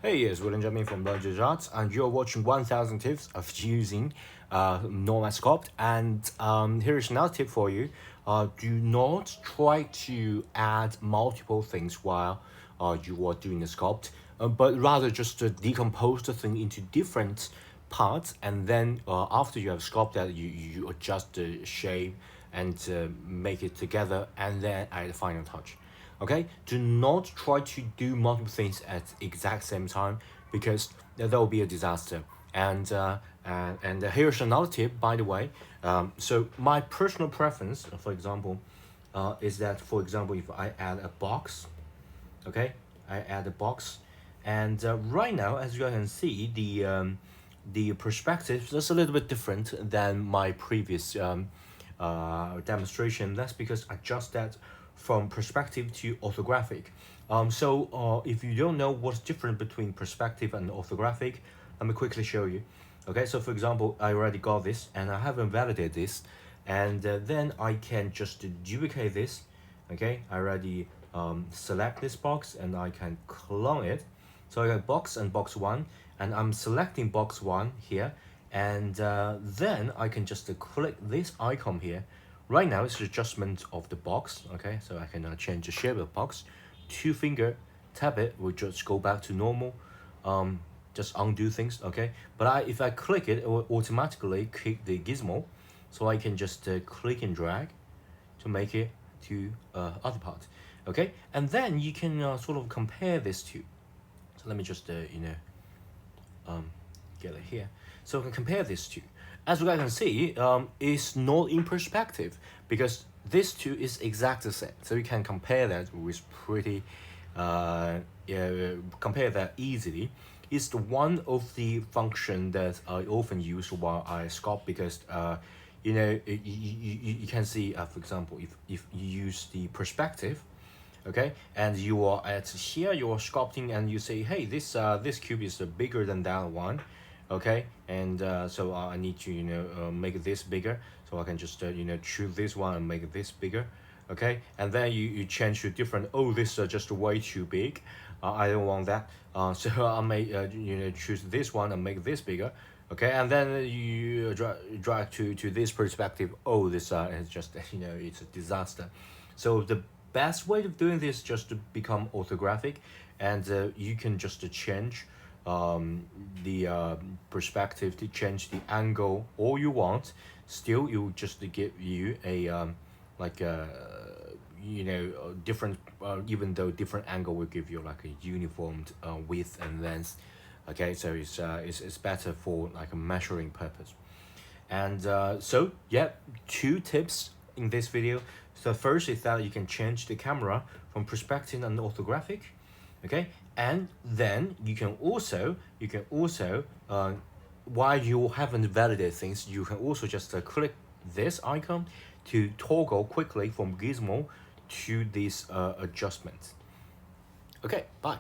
Hey, it's William Jamin from Budget Arts, and you're watching 1000 tips of using Nomad Sculpt. And here's another tip for you. Do not try to add multiple things while you are doing the sculpt, but rather just decompose the thing into different parts, and then after you have sculpted, you adjust the shape and make it together, and then add the final touch. Okay, do not try to do multiple things at exact same time, because that will be a disaster. And here's another tip, by the way. So my personal preference, for example, is that, for example, if I add a box, okay, I add a box, and right now, as you guys can see, the perspective is a little bit different than my previous demonstration. That's because I adjust that from perspective to orthographic. So if you don't know what's different between perspective and orthographic, let me quickly show you. Okay, so for example, I already got this and I haven't validated this, and then I can just duplicate this. Okay, I already select this box and I can clone it. So I got box and box one, and I'm selecting box one here, and then I can just click this icon here. Right now it's adjustment of the box. Okay, so I can change the shape of the box. Two finger tap it will just go back to normal. Just undo things. Okay, but if I click it, it will automatically click the gizmo, so I can just click and drag to make it to other part. Okay, and then you can sort of compare this two. So let me just get it here. So I can compare this two. As you guys can see, it's not in perspective, because this two is exactly the same. So you can compare that with pretty, compare that easily. It's one of the function that I often use while I sculpt, because you can see, for example, if you use the perspective, okay, and you are at here, you're sculpting, and you say, hey, this cube is bigger than that one, okay, and so I need to make this bigger, so I can just choose this one and make this bigger, okay, and then you change to different. Oh, this is just way too big, I don't want that, so I may choose this one and make this bigger, okay, and then you drag to this perspective. Oh, this is just it's a disaster. So the best way of doing this is just to become orthographic, and you can just change the perspective, to change the angle all you want. Still, it will just give you a like a different, even though different angle will give you like a uniformed width and length. Okay, so it's better for like a measuring purpose. And so yeah, two tips in this video. So first is that you can change the camera from perspective and orthographic, okay, and then you can also while you haven't validated things, you can also just click this icon to toggle quickly from gizmo to this adjustment. Okay, bye.